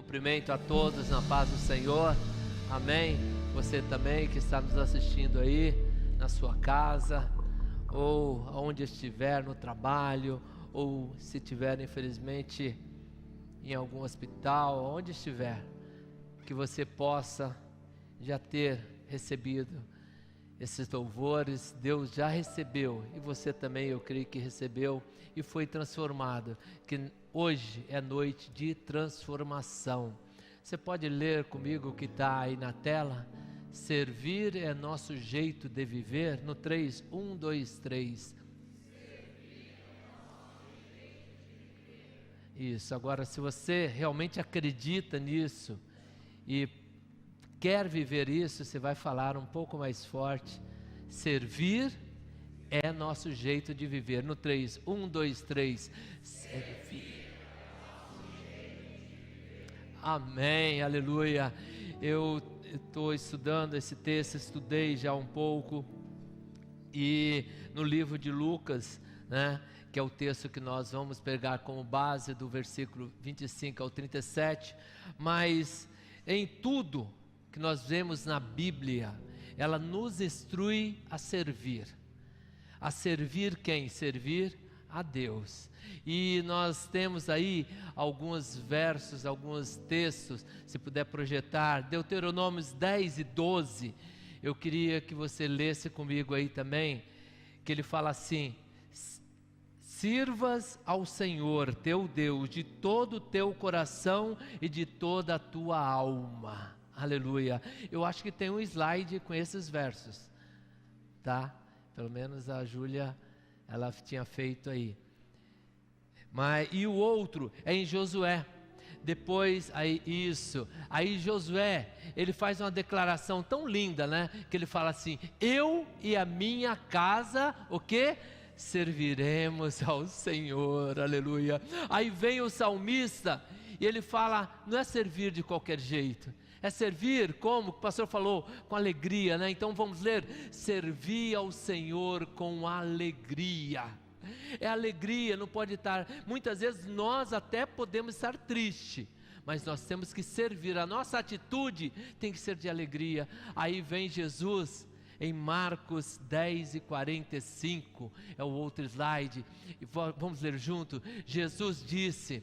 Cumprimento a todos na paz do Senhor, amém. Você também que está nos assistindo aí, na sua casa, ou aonde estiver, no trabalho, ou se estiver infelizmente em algum hospital, onde estiver, que você possa já ter recebido esses louvores. Deus já recebeu, e você também, eu creio que recebeu, e foi transformado, que hoje é noite de transformação. Você pode ler comigo o que está aí na tela? Servir é nosso jeito de viver, no 3, 1, 2, 3. Isso, agora se você realmente acredita nisso, e quer viver isso, você vai falar um pouco mais forte. Servir é nosso jeito de viver. No 3, 1, 2, 3. Servir. Amém, aleluia. Eu estou estudando esse texto, estudei já um pouco. E no livro de Lucas, né, que é o texto que nós vamos pegar como base do versículo 25 ao 37. Mas em tudo que nós vemos na Bíblia, ela nos instrui a servir. A servir quem? Servir a Deus. E nós temos aí alguns versos, alguns textos, se puder projetar, Deuteronômios 10 e 12, eu queria que você lesse comigo aí também, que ele fala assim: sirvas ao Senhor teu Deus de todo o teu coração e de toda a tua alma. Aleluia. Eu acho que tem um slide com esses versos, tá? Pelo menos a Júlia, ela tinha feito aí. E o outro é em Josué. Depois, aí Josué, ele faz uma declaração tão linda, né? Que ele fala assim: eu e a minha casa, o quê? Serviremos ao Senhor, aleluia. Aí vem o salmista, e ele fala, não é servir de qualquer jeito, é servir como o pastor falou, com alegria, né? Então vamos ler: servir ao Senhor com alegria. É alegria, não pode estar, muitas vezes nós até podemos estar tristes, mas nós temos que servir, a nossa atitude tem que ser de alegria. Aí vem Jesus, em Marcos 10 e 45, é o outro slide, vamos ler junto. Jesus disse: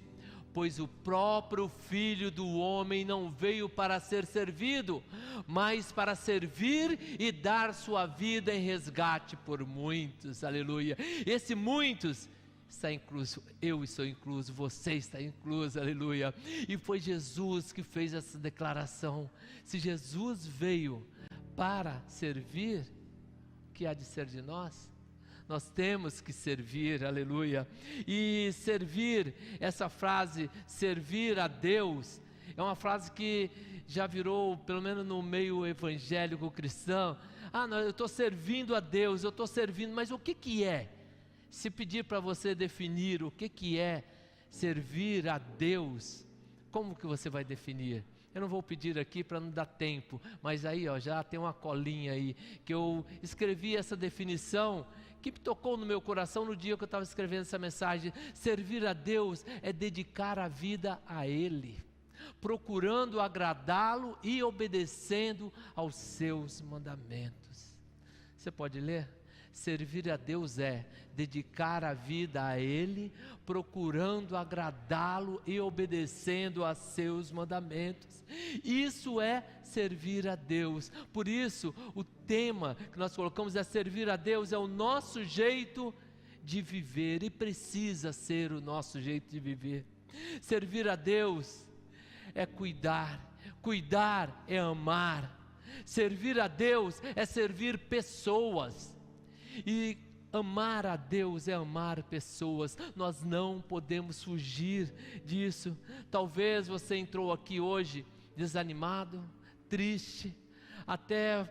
pois o próprio Filho do Homem não veio para ser servido, mas para servir e dar sua vida em resgate por muitos, aleluia. Esse muitos está incluso, eu estou incluso, você está incluso, aleluia. E foi Jesus que fez essa declaração. Se Jesus veio para servir, o que há de ser de nós? Nós temos que servir, aleluia. E servir, essa frase, servir a Deus, é uma frase que já virou, pelo menos no meio evangélico cristão, não, eu estou servindo a Deus, eu estou servindo, mas o que é? Se pedir para você definir o que é servir a Deus, como que você vai definir? Eu não vou pedir aqui para não dar tempo, mas aí já tem uma colinha aí, que eu escrevi essa definição, que tocou no meu coração no dia que eu estava escrevendo essa mensagem. Servir a Deus é dedicar a vida a Ele, procurando agradá-lo e obedecendo aos seus mandamentos. Você pode ler? Servir a Deus é dedicar a vida a Ele, procurando agradá-lo e obedecendo a seus mandamentos. Isso é servir a Deus. Por isso, o tema que nós colocamos é servir a Deus, é o nosso jeito de viver, e precisa ser o nosso jeito de viver. Servir a Deus é cuidar é amar. Servir a Deus é servir pessoas. E amar a Deus é amar pessoas. Nós não podemos fugir disso. Talvez você entrou aqui hoje desanimado, triste, até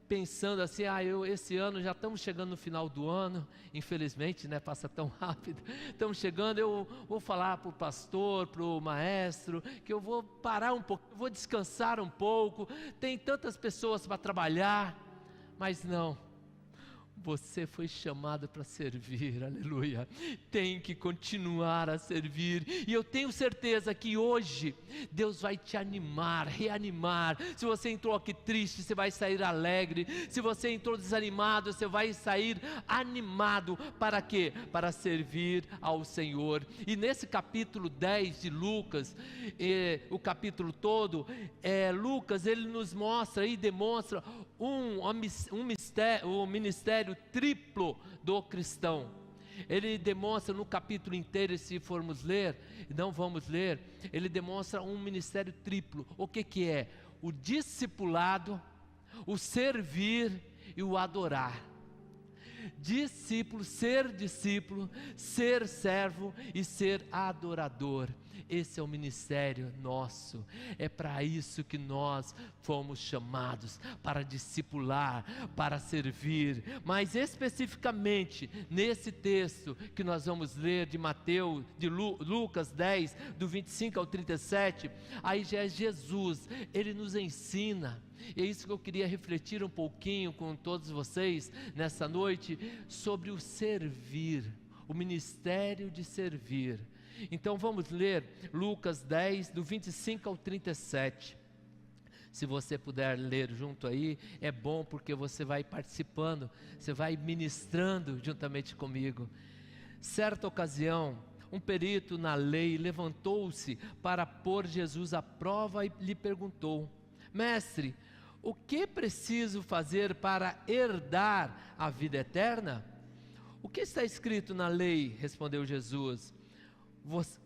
pensando assim: esse ano, já estamos chegando no final do ano, infelizmente, né, passa tão rápido, estamos chegando, eu vou falar para o pastor, para o maestro, que eu vou parar um pouco, vou descansar um pouco, tem tantas pessoas para trabalhar, mas não. Você foi chamado para servir, aleluia. Tem que continuar a servir. E eu tenho certeza que hoje Deus vai te animar, reanimar. Se você entrou aqui triste, você vai sair alegre. Se você entrou desanimado, você vai sair animado. Para quê? Para servir ao Senhor. E nesse capítulo 10 de Lucas, o capítulo todo, Lucas, ele nos mostra e demonstra o ministério triplo do cristão. Ele demonstra no capítulo inteiro, se formos ler, não vamos ler, ele demonstra um ministério triplo. O que é? O discipulado, o servir e o adorar. Discípulo, ser servo e ser adorador. Esse é o ministério nosso. É para isso que nós fomos chamados, para discipular, para servir. Mas especificamente nesse texto que nós vamos ler de Mateus, de Lucas 10, do 25 ao 37, aí já é Jesus, ele nos ensina. E é isso que eu queria refletir um pouquinho com todos vocês nessa noite, sobre o servir, o ministério de servir. Então vamos ler Lucas 10, do 25 ao 37. Se você puder ler junto aí, é bom, porque você vai participando, você vai ministrando juntamente comigo. Certa ocasião, um perito na lei levantou-se para pôr Jesus à prova e lhe perguntou: Mestre, o que preciso fazer para herdar a vida eterna? O que está escrito na lei? Respondeu Jesus.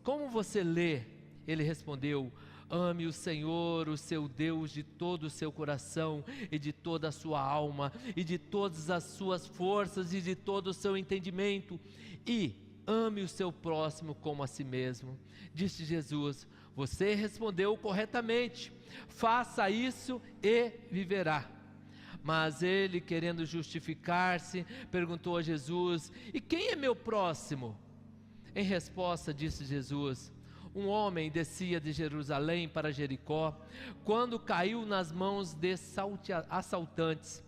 Como você lê? Ele respondeu: ame o Senhor, o seu Deus, de todo o seu coração e de toda a sua alma e de todas as suas forças e de todo o seu entendimento, e ame o seu próximo como a si mesmo. Disse Jesus: você respondeu corretamente, faça isso e viverá. Mas ele, querendo justificar-se, perguntou a Jesus: e quem é meu próximo? Em resposta, disse Jesus: um homem descia de Jerusalém para Jericó, quando caiu nas mãos de assaltantes.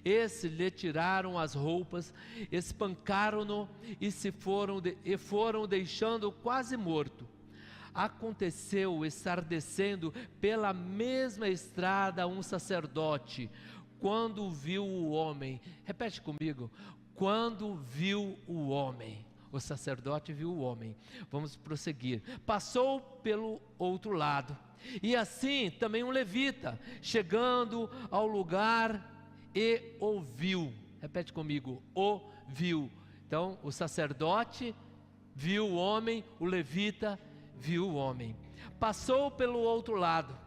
Esses lhe tiraram as roupas, espancaram-no e foram deixando quase morto. Aconteceu estar descendo pela mesma estrada um sacerdote, quando viu o homem. Repete comigo: quando viu o homem. O sacerdote viu o homem. Vamos prosseguir. Passou pelo outro lado. E assim também um levita, chegando ao lugar, e ouviu. Repete comigo: ouviu. Então, o sacerdote viu o homem, o levita viu o homem. Passou pelo outro lado.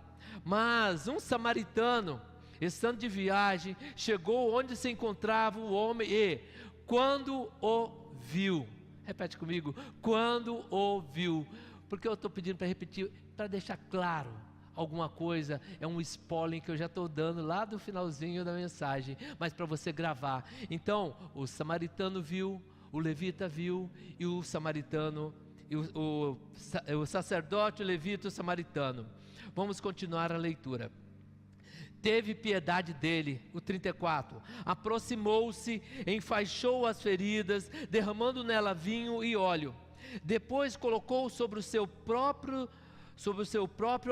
Mas um samaritano, estando de viagem, chegou onde se encontrava o homem e, quando o viu. Repete comigo: quando ouviu. Porque eu estou pedindo para repetir, para deixar claro alguma coisa. É um spoiler que eu já estou dando lá do finalzinho da mensagem, mas para você gravar. Então, o samaritano viu, o levita viu, e o samaritano, o sacerdote, o levita e o samaritano. Vamos continuar a leitura. Teve piedade dele, o 34, aproximou-se, enfaixou as feridas, derramando nela vinho e óleo. Depois colocou sobre o seu próprio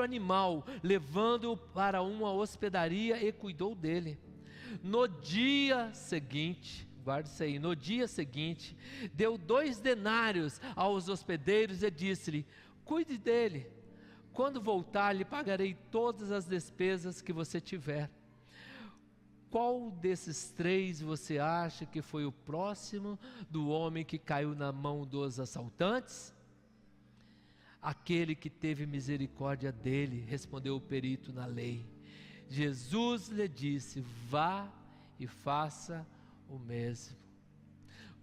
animal, levando-o para uma hospedaria e cuidou dele. No dia seguinte, guarde isso aí, no dia seguinte, deu 2 denários aos hospedeiros e disse-lhe: cuide dele. Quando voltar, lhe pagarei todas as despesas que você tiver. Qual desses 3 você acha que foi o próximo do homem que caiu na mão dos assaltantes? Aquele que teve misericórdia dele, respondeu o perito na lei. Jesus lhe disse: vá e faça o mesmo.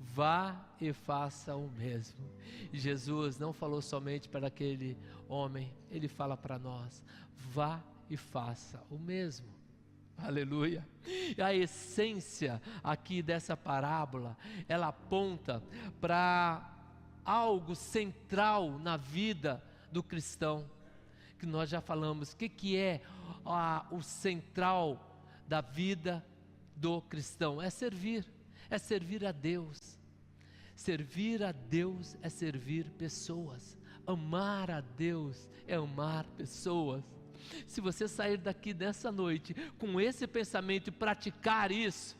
Vá e faça o mesmo. E Jesus não falou somente para aquele homem, ele fala para nós: vá e faça o mesmo. Aleluia. E a essência aqui dessa parábola, ela aponta para algo central na vida do cristão, que nós já falamos. O que é o central da vida do cristão? É servir. é servir a Deus. Servir a Deus é servir pessoas. Amar a Deus é amar pessoas. Se você sair daqui nessa noite com esse pensamento e praticar isso,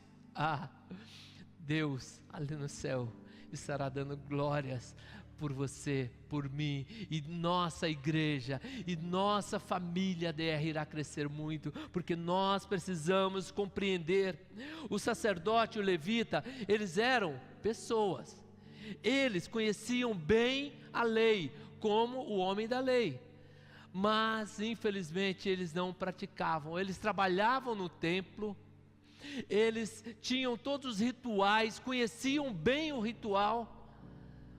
Deus ali no céu estará dando glórias por você, por mim, e nossa igreja, e nossa família DR irá crescer muito, porque nós precisamos compreender. O sacerdote e o levita, eles eram pessoas, eles conheciam bem a lei, como o homem da lei, mas infelizmente eles não praticavam. Eles trabalhavam no templo, eles tinham todos os rituais, conheciam bem o ritual,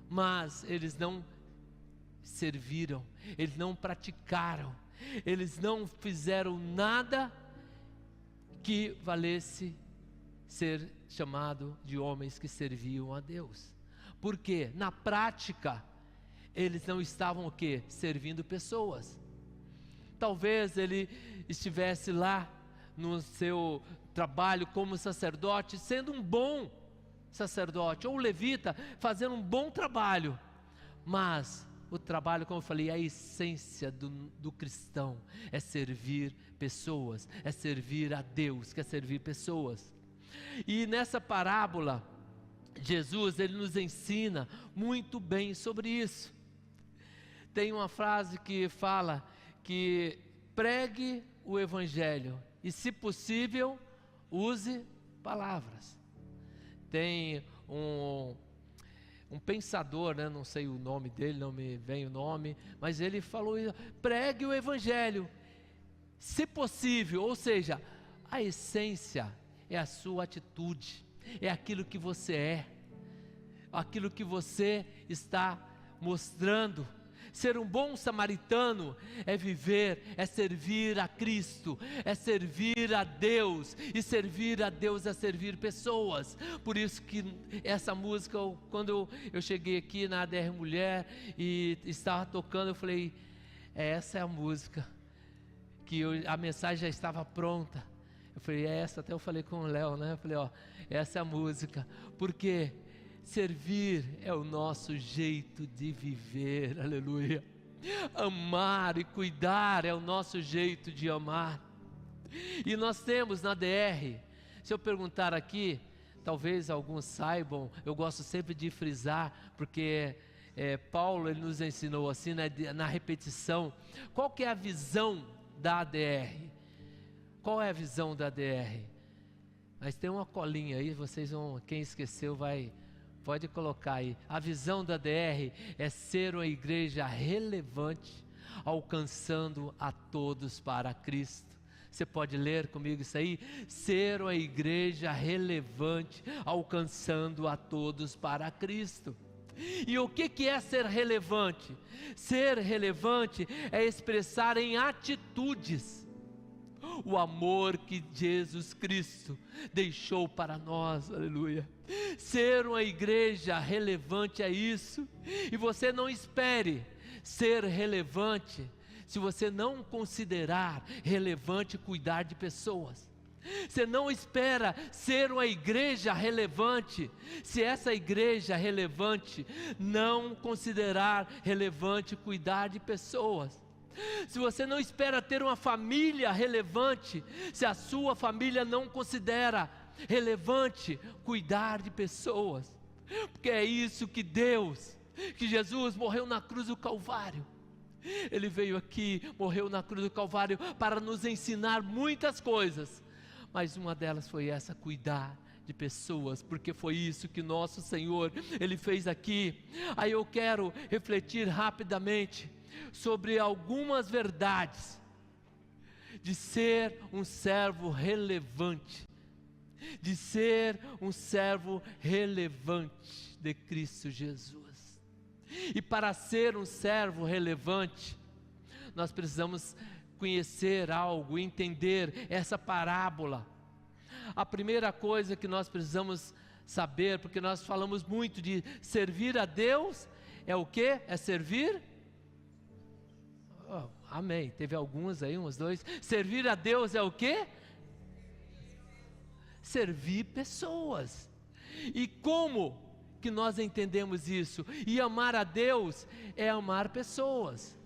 mas eles não serviram, eles não praticaram, eles não fizeram nada que valesse ser chamado de homens que serviam a Deus. Porque na prática eles não estavam o quê? Servindo pessoas. Talvez ele estivesse lá no seu trabalho como sacerdote, sendo um bom sacerdote, ou levita, fazendo um bom trabalho, mas o trabalho, como eu falei, a essência do cristão é servir pessoas, é servir a Deus, quer servir pessoas. E nessa parábola, Jesus, ele nos ensina muito bem sobre isso. Tem uma frase que fala que pregue o evangelho e, se possível, use palavras. Tem um pensador, né, não sei o nome dele, não me vem o nome, mas ele falou: pregue o evangelho, se possível, ou seja, a essência é a sua atitude, é aquilo que você é, aquilo que você está mostrando. Ser um bom samaritano é viver, é servir a Cristo, é servir a Deus, e servir a Deus é servir pessoas. Por isso que essa música, quando eu cheguei aqui na ADR Mulher e estava tocando, eu falei: essa é a música, que a mensagem já estava pronta. Eu falei: essa, até eu falei com o Léo, né? Eu falei: essa é a música, porque servir é o nosso jeito de viver, aleluia. Amar e cuidar é o nosso jeito de amar. E nós temos na DR, se eu perguntar aqui, talvez alguns saibam, eu gosto sempre de frisar, porque Paulo, ele nos ensinou assim, na repetição, qual que é a visão da ADR? Qual é a visão da ADR? Mas tem uma colinha aí, vocês vão, quem esqueceu pode colocar aí. A visão da DR é ser uma igreja relevante, alcançando a todos para Cristo. Você pode ler comigo isso aí? Ser uma igreja relevante, alcançando a todos para Cristo. E o que é ser relevante? Ser relevante é expressar em atitudes o amor que Jesus Cristo deixou para nós, aleluia. Ser uma igreja relevante é isso. E você não espere ser relevante se você não considerar relevante cuidar de pessoas. Você não espera ser uma igreja relevante se essa igreja relevante não considerar relevante cuidar de pessoas. Se você não espera ter uma família relevante se a sua família não considera relevante cuidar de pessoas. Porque é isso que Jesus morreu na cruz do Calvário. Ele veio aqui, morreu na cruz do Calvário para nos ensinar muitas coisas, mas uma delas foi essa: cuidar de pessoas, porque foi isso que nosso Senhor, Ele fez aqui. Aí eu quero refletir rapidamente sobre algumas verdades de ser um servo relevante, de ser um servo relevante de Cristo Jesus. E para ser um servo relevante, nós precisamos conhecer algo, entender essa parábola. A primeira coisa que nós precisamos saber, porque nós falamos muito de servir a Deus, é o quê? É servir? Amém, teve alguns aí, uns dois. Servir a Deus é o quê? Servir pessoas. E como que nós entendemos isso? E amar a Deus é amar pessoas.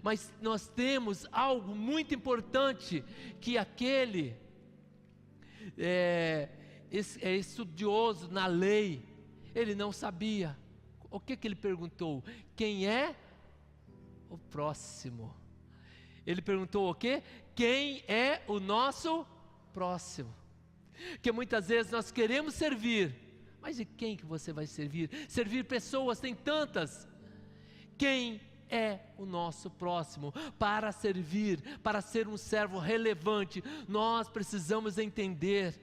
Mas nós temos algo muito importante, que aquele é estudioso na lei, ele não sabia. O que ele perguntou? Quem é o próximo? Ele perguntou o quê? Quem é o nosso próximo? Porque muitas vezes nós queremos servir, mas de quem que você vai servir? Servir pessoas, tem tantas. Quem é o nosso próximo? Para servir, para ser um servo relevante, nós precisamos entender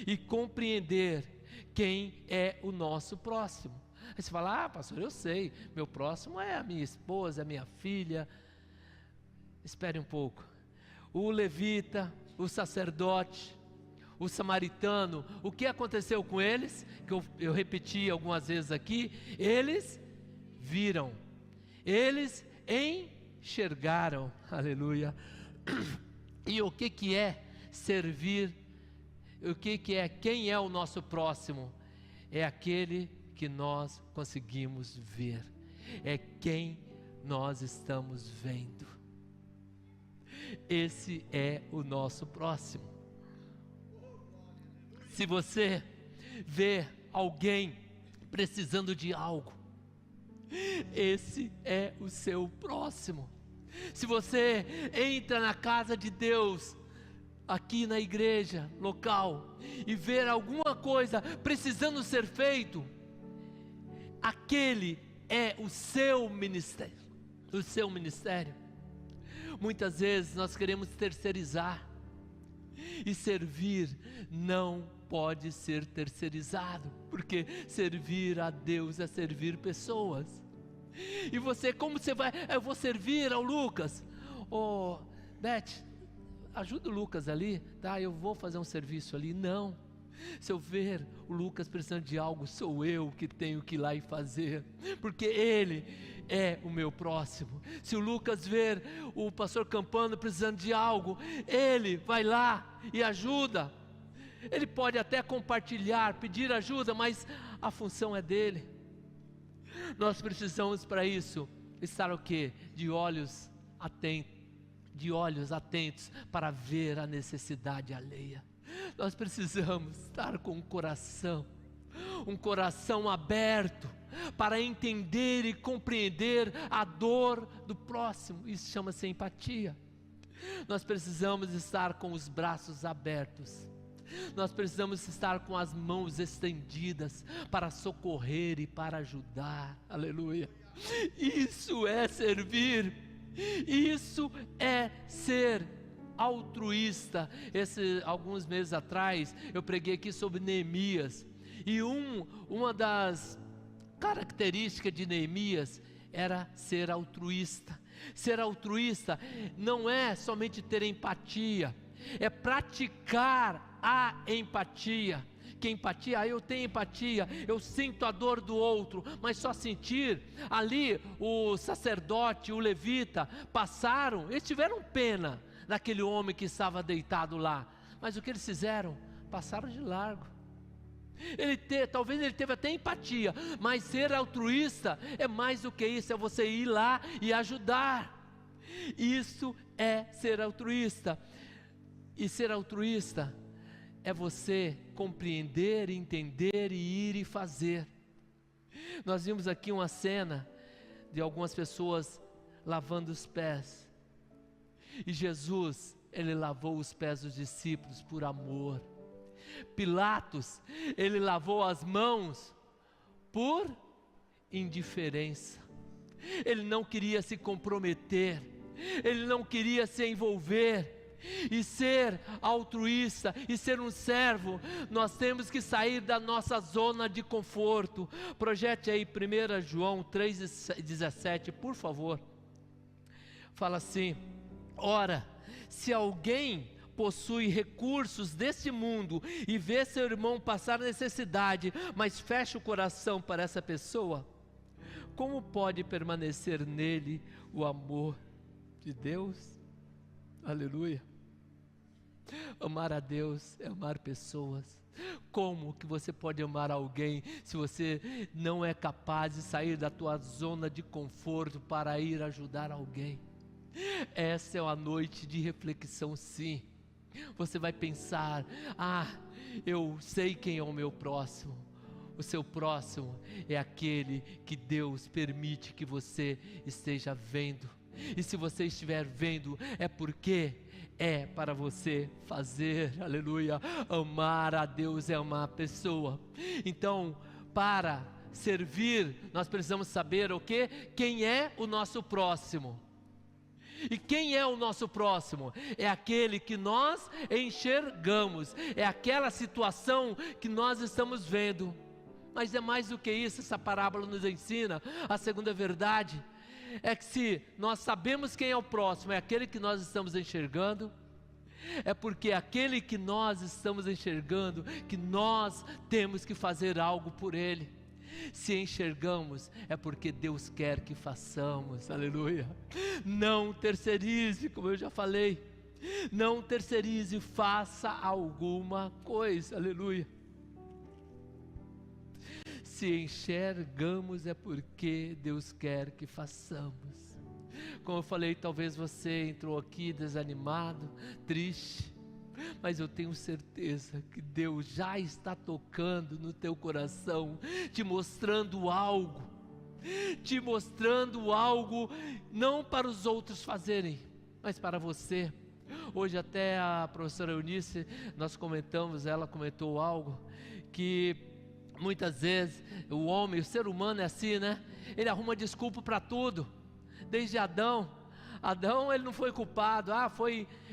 e compreender quem é o nosso próximo. Aí você fala, pastor, eu sei, meu próximo é a minha esposa, a minha filha. Espere um pouco. O levita, o sacerdote, o samaritano, o que aconteceu com eles? Que eu repeti algumas vezes aqui. Eles viram, eles enxergaram, aleluia. E o que é servir? O que é, quem é o nosso próximo? É aquele que nós conseguimos ver, é quem nós estamos vendo. Esse é o nosso próximo. Se você vê alguém precisando de algo, esse é o seu próximo. Se você entra na casa de Deus, aqui na igreja local, e ver alguma coisa precisando ser feito, aquele é o seu ministério. O seu ministério. Muitas vezes nós queremos terceirizar, e servir não pode ser terceirizado, porque servir a Deus é servir pessoas. E você, como você vai? Eu vou servir ao Lucas. Beth, ajuda o Lucas ali, tá? Eu vou fazer um serviço ali. Não. Se eu ver o Lucas precisando de algo, sou eu que tenho que ir lá e fazer, porque ele é o meu próximo. Se o Lucas ver o pastor Campano precisando de algo, ele vai lá e ajuda. Ele pode até compartilhar, pedir ajuda, mas a função é dele. Nós precisamos para isso estar o quê? De olhos atentos para ver a necessidade alheia. Nós precisamos estar com um coração aberto para entender e compreender a dor do próximo. Isso chama-se empatia. Nós precisamos estar com os braços abertos. Nós precisamos estar com as mãos estendidas para socorrer e para ajudar. Aleluia. Isso é servir. Isso é ser altruísta. Alguns meses atrás eu preguei aqui sobre Neemias, e uma das características de Neemias era ser altruísta. Ser altruísta não é somente ter empatia, é praticar a empatia. Que empatia? Eu tenho empatia, eu sinto a dor do outro, mas só sentir. Ali o sacerdote, o levita passaram, eles tiveram pena daquele homem que estava deitado lá, mas o que eles fizeram? Passaram de largo. Talvez ele teve até empatia, mas ser altruísta é mais do que isso, é você ir lá e ajudar. Isso é ser altruísta. E ser altruísta é você compreender, entender e ir e fazer. Nós vimos aqui uma cena de algumas pessoas lavando os pés, e Jesus, ele lavou os pés dos discípulos por amor. Pilatos, ele lavou as mãos por indiferença. Ele não queria se comprometer, ele não queria se envolver. E ser altruísta e ser um servo, nós temos que sair da nossa zona de conforto. Projete aí 1 João 3,17, por favor. Fala assim: ora, se alguém possui recursos deste mundo e vê seu irmão passar necessidade, mas fecha o coração para essa pessoa, como pode permanecer nele o amor de Deus? Aleluia. Amar a Deus é amar pessoas. Como que você pode amar alguém se você não é capaz de sair da tua zona de conforto para ir ajudar alguém? Essa é uma noite de reflexão, sim. Você vai pensar: eu sei quem é o meu próximo. O seu próximo é aquele que Deus permite que você esteja vendo. E se você estiver vendo, é porque é para você fazer, aleluia. Amar a Deus é amar a pessoa. Então, para servir, nós precisamos saber o quê? Quem é o nosso próximo. E quem é o nosso próximo? É aquele que nós enxergamos, é aquela situação que nós estamos vendo. Mas é mais do que isso, essa parábola nos ensina. A segunda verdade é que se nós sabemos quem é o próximo, é aquele que nós estamos enxergando, é porque aquele que nós estamos enxergando, que nós temos que fazer algo por ele. Se enxergamos, é porque Deus quer que façamos, aleluia. Não terceirize, como eu já falei, não terceirize, faça alguma coisa, aleluia. Se enxergamos, é porque Deus quer que façamos. Como eu falei, talvez você entrou aqui desanimado, triste, mas eu tenho certeza que Deus já está tocando no teu coração, te mostrando algo, não para os outros fazerem, mas para você. Hoje até a professora Eunice, ela comentou algo, que muitas vezes o ser humano é assim, né? Ele arruma desculpa para tudo. Desde Adão, ele não foi culpado.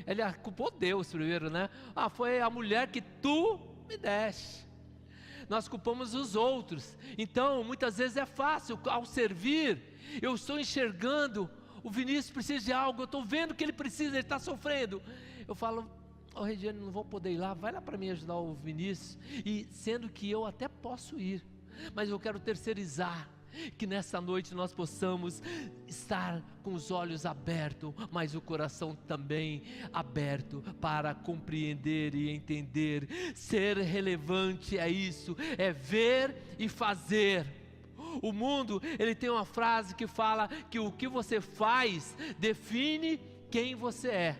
Ele culpou Deus primeiro, né? Foi a mulher que tu me deste. Nós culpamos os outros. Então, muitas vezes é fácil, ao servir, eu estou enxergando, o Vinícius precisa de algo, eu estou vendo que ele precisa, ele está sofrendo. Eu falo: Regiane, não vou poder ir lá, vai lá para mim ajudar o Vinícius. E sendo que eu até posso ir, mas eu quero terceirizar. Que nessa noite nós possamos estar com os olhos abertos, mas o coração também aberto para compreender e entender. Ser relevante é isso, é ver e fazer. O mundo, ele tem uma frase que fala que o que você faz define quem você é.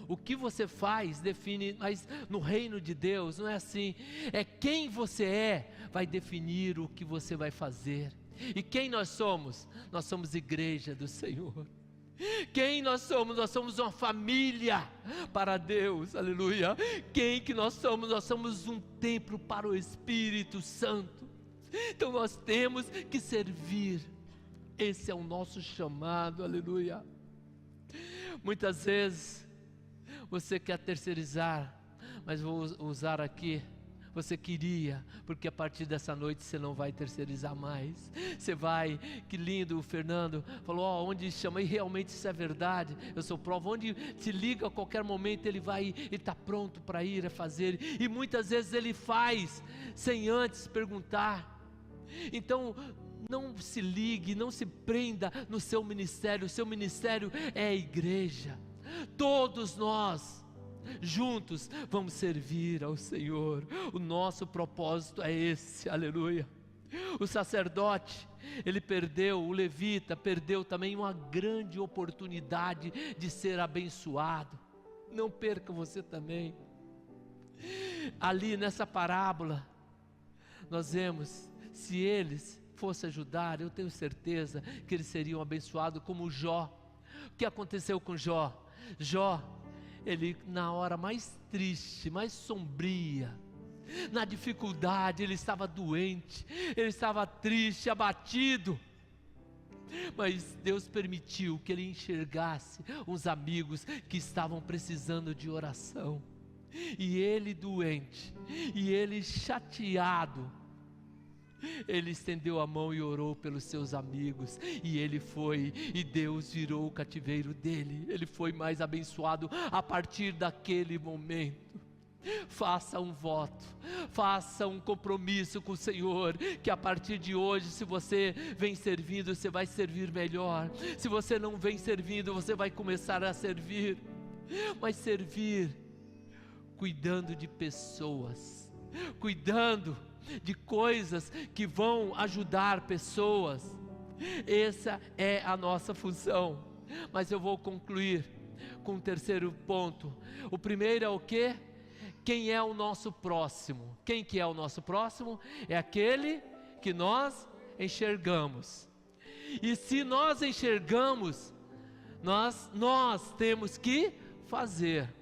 O que você faz define, mas no reino de Deus não é assim. É quem você é, vai definir o que você vai fazer. E quem nós somos? Nós somos igreja do Senhor. Quem nós somos? Nós somos uma família para Deus, aleluia. Quem que nós somos? Nós somos um templo para o Espírito Santo. Então nós temos que servir. Esse é o nosso chamado, aleluia. Muitas vezes você quer terceirizar, mas vou usar aqui, você queria, porque a partir dessa noite você não vai terceirizar mais. Você vai, que lindo, o Fernando falou, onde chama, e realmente isso é verdade, eu sou prova, onde te liga a qualquer momento ele está pronto para ir a fazer, e muitas vezes ele faz, sem antes perguntar. Então, não se ligue, não se prenda no seu ministério, o seu ministério é a igreja. Todos nós juntos vamos servir ao Senhor. O nosso propósito é esse, aleluia. O sacerdote, o levita perdeu também uma grande oportunidade de ser abençoado. Não perca você também. Ali nessa parábola nós vemos, se eles fossem ajudar, eu tenho certeza que eles seriam abençoados, como Jó. O que aconteceu com Jó? Jó, ele na hora mais triste, mais sombria, na dificuldade, ele estava doente, ele estava triste, abatido, mas Deus permitiu que ele enxergasse uns amigos que estavam precisando de oração, e ele doente, e ele chateado, ele estendeu a mão e orou pelos seus amigos, e ele foi, e Deus virou o cativeiro dele, ele foi mais abençoado a partir daquele momento. Faça um voto, faça um compromisso com o Senhor, que a partir de hoje, se você vem servindo, você vai servir melhor. Se você não vem servindo, você vai começar a servir, mas servir cuidando de pessoas, cuidando de coisas que vão ajudar pessoas. Essa é a nossa função. Mas eu vou concluir com o terceiro ponto. O primeiro é o quê? Quem é o nosso próximo? Quem que é o nosso próximo? É aquele que nós enxergamos. E se nós enxergamos, nós temos que fazer.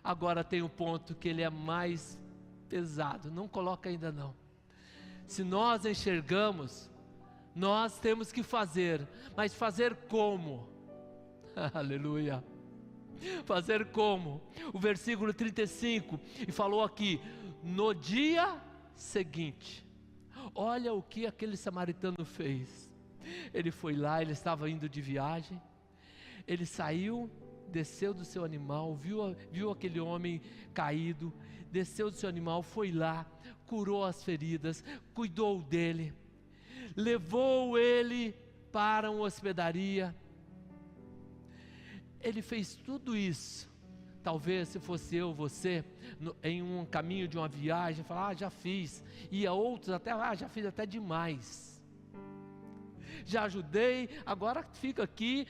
Agora tem um ponto que ele é mais pesado, não coloca ainda não. Se nós enxergamos, nós temos que fazer, mas fazer como? Aleluia. Fazer como? O versículo 35, e falou aqui, no dia seguinte. Olha o que aquele samaritano fez. Ele foi lá, ele estava indo de viagem, ele saiu, desceu do seu animal, viu aquele homem caído, desceu do seu animal, foi lá, curou as feridas, cuidou dele, levou ele para uma hospedaria. Ele fez tudo isso. Talvez se fosse eu, você, em um caminho de uma viagem, falar, já fiz, e a outros até, já fiz até demais, já ajudei, agora fica aqui,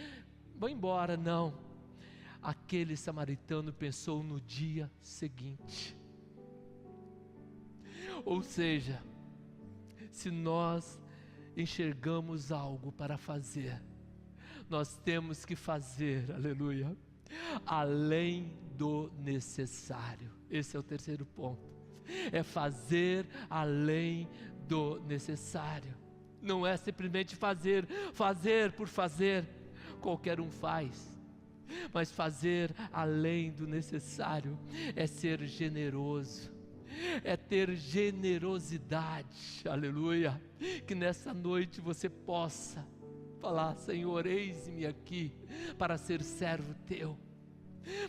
vou embora. Não, aquele samaritano pensou no dia seguinte. Ou seja, se nós enxergamos algo para fazer, nós temos que fazer, aleluia, além do necessário. Esse é o terceiro ponto, é fazer além do necessário. Não é simplesmente fazer por fazer, qualquer um faz, mas fazer além do necessário é ser generoso, é ter generosidade, aleluia. Que nessa noite você possa falar, Senhor, eis-me aqui para ser servo teu,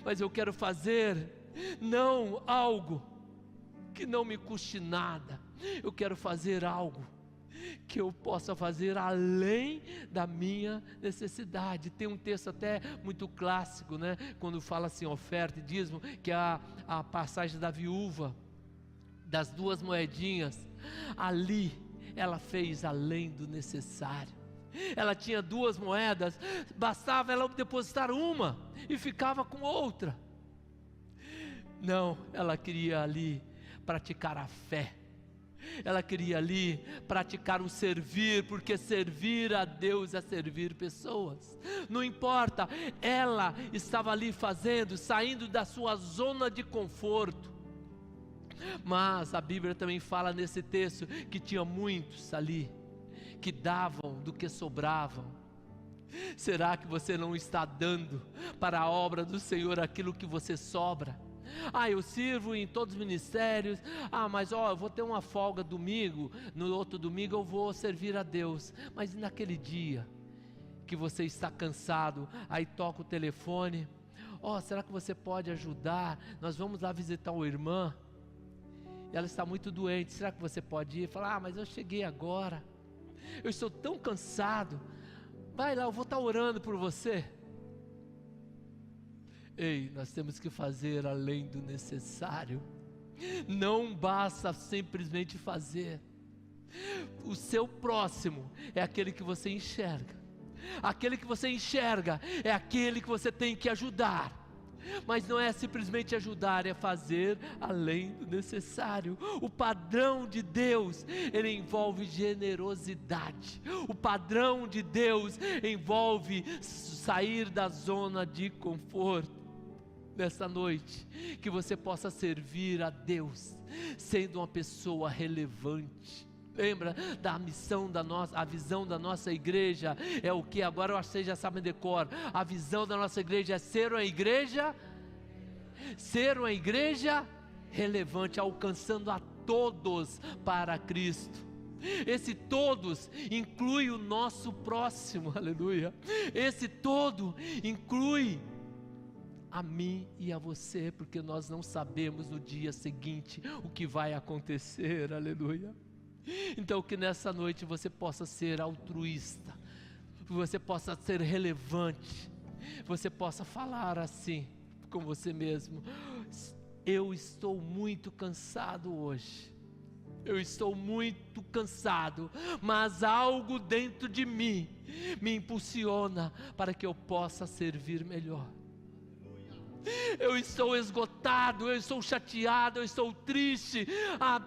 mas eu quero fazer não algo que não me custe nada, eu quero fazer algo que eu possa fazer além da minha necessidade. Tem um texto até muito clássico, né? Quando fala assim, oferta e dízimo, que é a passagem da viúva, das 2 moedinhas. Ali, ela fez além do necessário. Ela tinha 2 moedas, bastava ela depositar uma, e ficava com outra. Não, ela queria ali praticar a fé. Ela queria ali praticar o servir, porque servir a Deus é servir pessoas. Não importa, ela estava ali fazendo, saindo da sua zona de conforto. Mas a Bíblia também fala nesse texto que tinha muitos ali que davam do que sobravam. Será que você não está dando para a obra do Senhor aquilo que você sobra? Eu sirvo em todos os ministérios, mas eu vou ter uma folga domingo, no outro domingo eu vou servir a Deus. Mas naquele dia que você está cansado, aí toca o telefone, será que você pode ajudar? Nós vamos lá visitar uma irmã, ela está muito doente, será que você pode ir? Fala, mas eu cheguei agora, eu estou tão cansado, vai lá, eu vou estar orando por você. Ei, nós temos que fazer além do necessário. Não basta simplesmente fazer. O seu próximo é aquele que você enxerga. Aquele que você enxerga é aquele que você tem que ajudar. Mas não é simplesmente ajudar, é fazer além do necessário. O padrão de Deus, ele envolve generosidade. O padrão de Deus envolve sair da zona de conforto. Nessa noite, que você possa servir a Deus, sendo uma pessoa relevante. Lembra da missão da nossa, a visão da nossa igreja é o que? Agora vocês já sabem de cor. A visão da nossa igreja é ser uma igreja relevante, alcançando a todos para Cristo. Esse todos inclui o nosso próximo, aleluia. Esse todo inclui a mim e a você, porque nós não sabemos no dia seguinte o que vai acontecer, aleluia. Então que nessa noite você possa ser altruísta, você possa ser relevante, você possa falar assim com você mesmo, eu estou muito cansado hoje. Eu estou muito cansado, mas algo dentro de mim me impulsiona para que eu possa servir melhor. Eu estou esgotado, eu estou chateado, eu estou triste.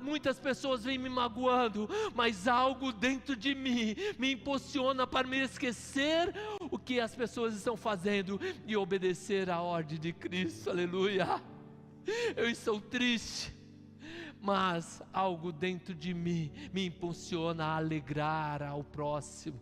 Muitas pessoas vêm me magoando, mas algo dentro de mim me impulsiona para me esquecer o que as pessoas estão fazendo e obedecer à ordem de Cristo. Aleluia. Eu estou triste, mas algo dentro de mim me impulsiona a alegrar ao próximo.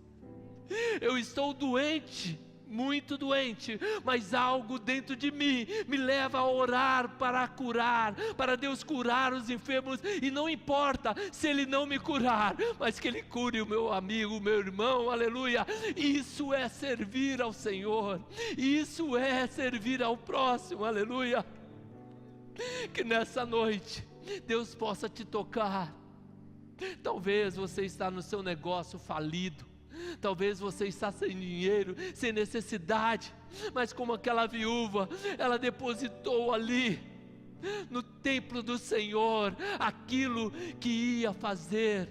Eu estou doente, muito doente, mas algo dentro de mim me leva a orar para curar, para Deus curar os enfermos, e não importa se Ele não me curar, mas que Ele cure o meu amigo, o meu irmão. Aleluia. Isso é servir ao Senhor, isso é servir ao próximo. Aleluia. Que nessa noite Deus possa te tocar. Talvez você está no seu negócio falido, talvez você está sem dinheiro, sem necessidade, mas como aquela viúva, ela depositou ali no templo do Senhor aquilo que ia fazer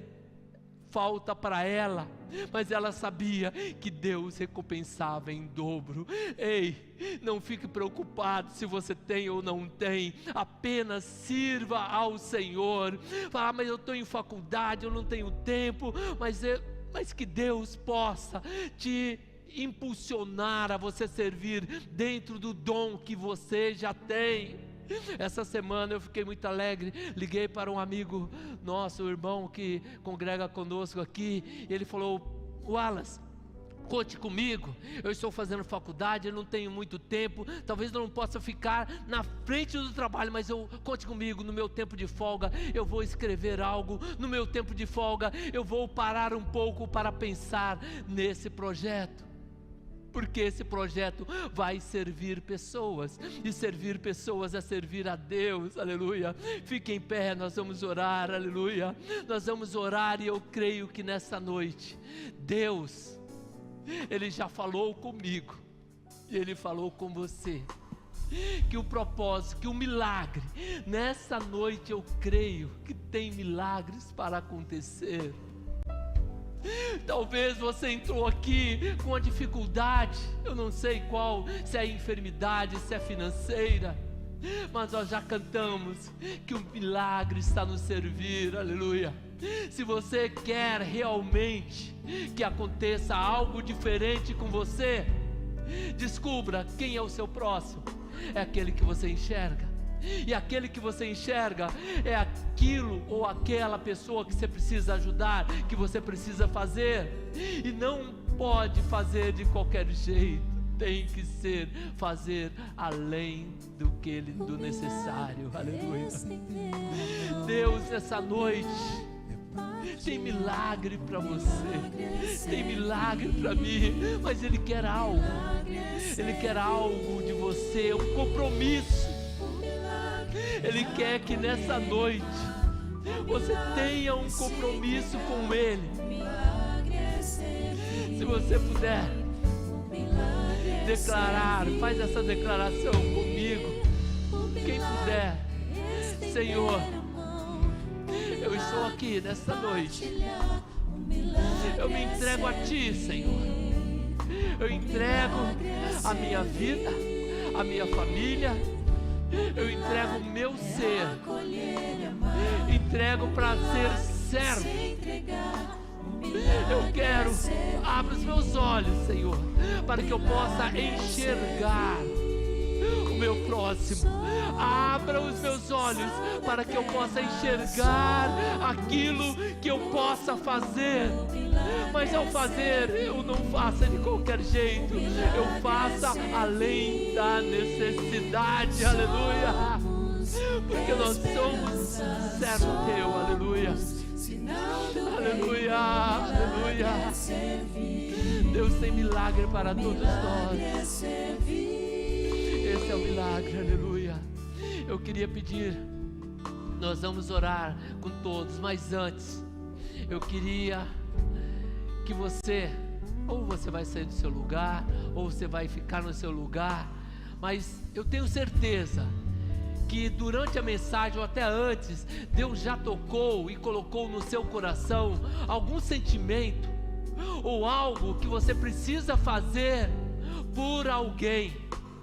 falta para ela, mas ela sabia que Deus recompensava em dobro. Ei, não fique preocupado se você tem ou não tem, apenas sirva ao Senhor. Fala, mas eu estou em faculdade, eu não tenho tempo, mas que Deus possa te impulsionar a você servir dentro do dom que você já tem. Essa semana eu fiquei muito alegre, liguei para um amigo nosso, um irmão que congrega conosco aqui, e ele falou: Wallace, conte comigo, eu estou fazendo faculdade, eu não tenho muito tempo, talvez eu não possa ficar na frente do trabalho, mas conte comigo, no meu tempo de folga eu vou escrever algo, no meu tempo de folga eu vou parar um pouco para pensar nesse projeto. Porque esse projeto vai servir pessoas, e servir pessoas é servir a Deus. Aleluia. Fique em pé, nós vamos orar. Aleluia. Nós vamos orar, e eu creio que nessa noite Deus, Ele já falou comigo, e Ele falou com você, que o propósito, que o milagre, nessa noite eu creio que tem milagres para acontecer. Talvez você entrou aqui com uma dificuldade, eu não sei qual, se é enfermidade, se é financeira, mas nós já cantamos que o milagre está no servir. Aleluia. Se você quer realmente que aconteça algo diferente com você, descubra quem é o seu próximo. É aquele que você enxerga. E aquele que você enxerga é aquilo ou aquela pessoa que você precisa ajudar, que você precisa fazer. E não pode fazer de qualquer jeito, tem que fazer além do necessário. Aleluia. Deus, nessa noite tem milagre para você, tem milagre para mim, mas Ele quer algo. Ele quer algo de você, um compromisso. Ele quer que nessa noite você tenha um compromisso com Ele. Se você puder declarar, faz essa declaração comigo. Quem puder: Senhor, eu estou aqui nessa noite, eu me entrego a Ti, Senhor. Eu entrego a minha vida, a minha família, eu entrego o meu ser, entrego para ser servo. Eu quero, abra os meus olhos, Senhor, para que eu possa enxergar o meu próximo. Abra os meus olhos para que eu possa enxergar aquilo que eu possa fazer. Mas ao fazer, eu não faça de qualquer jeito, eu faça além da necessidade. Aleluia. Porque nós somos servo Teu. Aleluia. Aleluia. Aleluia. Deus tem milagre para todos nós. Esse é o milagre. Aleluia. Eu queria pedir, nós vamos orar com todos, mas antes eu queria que você, ou você vai sair do seu lugar, ou você vai ficar no seu lugar, mas eu tenho certeza que durante a mensagem ou até antes, Deus já tocou e colocou no seu coração algum sentimento ou algo que você precisa fazer por alguém,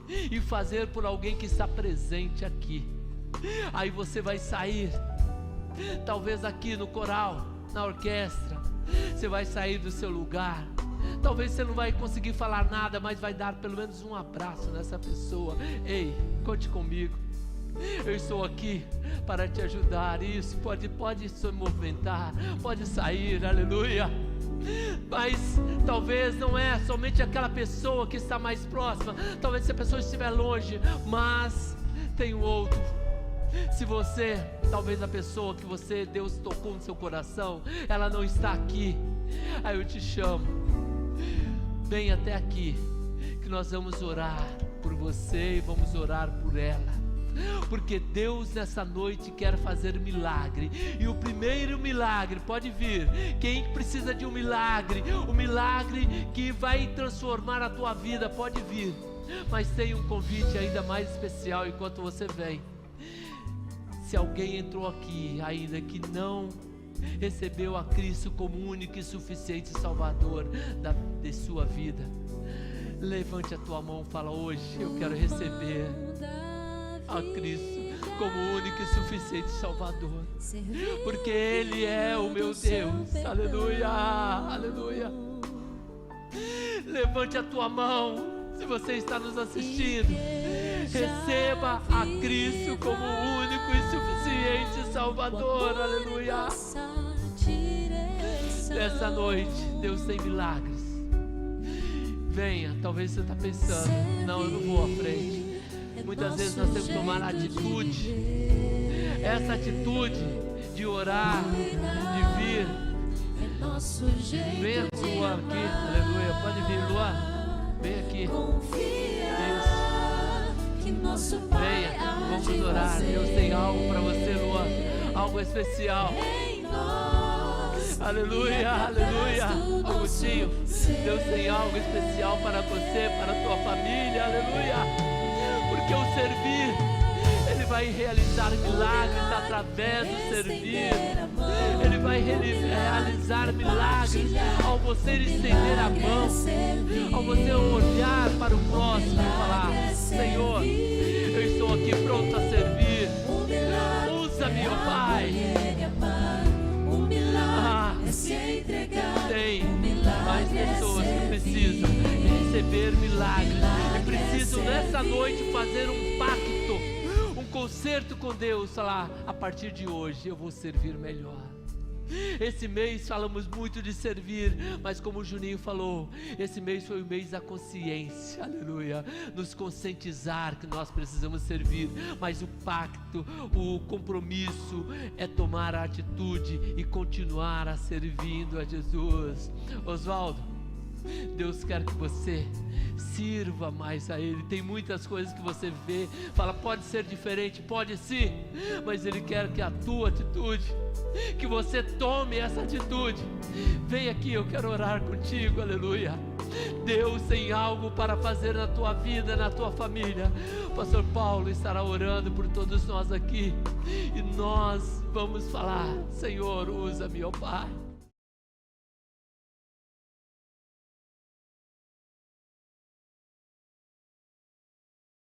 e fazer por alguém que está presente aqui. Aí você vai sair, talvez aqui no coral, na orquestra, você vai sair do seu lugar. Talvez você não vai conseguir falar nada, mas vai dar pelo menos um abraço nessa pessoa. Ei, conte comigo, eu estou aqui para te ajudar. Isso, pode se movimentar, pode sair, aleluia. Mas talvez não é somente aquela pessoa que está mais próxima, talvez se a pessoa estiver longe, mas tem um outro. Se você, talvez a pessoa que Deus tocou no seu coração, ela não está aqui, aí eu te chamo, vem até aqui, que nós vamos orar por você e vamos orar por ela. Porque Deus nessa noite quer fazer milagre, e o primeiro milagre pode vir. Quem precisa de um milagre, o milagre que vai transformar a tua vida, pode vir. Mas tem um convite ainda mais especial enquanto você vem. Se alguém entrou aqui ainda que não recebeu a Cristo como único e suficiente Salvador de sua vida, levante a tua mão e fala: hoje eu quero receber a Cristo como único e suficiente Salvador, porque Ele é o meu Deus. Aleluia, aleluia. Levante a tua mão, se você está nos assistindo. Receba a Cristo como único e suficiente Salvador. Aleluia. Nessa noite Deus tem milagres. Venha, talvez você está pensando: não, eu não vou à frente. Muitas vezes nós temos que tomar a atitude, essa atitude de orar, de vir. Venha com o Luan aqui, aleluia, pode vir, Luan, vem aqui. Isso. Venha, vamos orar. Deus tem algo para você, Luan, algo especial. Aleluia, aleluia. Agostinho, Deus tem algo especial para você, para a tua família, aleluia. Porque o servir, Ele vai realizar milagres através do servir. Ele vai realizar milagres ao você estender a mão, ao você olhar para o próximo e falar: Senhor, eu estou aqui pronto a servir. Usa-me, ó Pai. Tem mais pessoas que precisam receber milagres e precisam nessa noite fazer um pacto, um concerto com Deus. Falar: a partir de hoje eu vou servir melhor. Esse mês falamos muito de servir, mas como o Juninho falou, esse mês foi o mês da consciência, aleluia, nos conscientizar que nós precisamos servir, mas o pacto, o compromisso é tomar a atitude e continuar a servindo a Jesus. Oswaldo, Deus quer que você sirva mais a Ele. Tem muitas coisas que você vê, fala: pode ser diferente, pode sim, mas Ele quer que a tua atitude, que você tome essa atitude. Vem aqui, eu quero orar contigo, aleluia. Deus tem algo para fazer na tua vida, na tua família. O pastor Paulo estará orando por todos nós aqui, e nós vamos falar: Senhor, usa-me, ó Pai.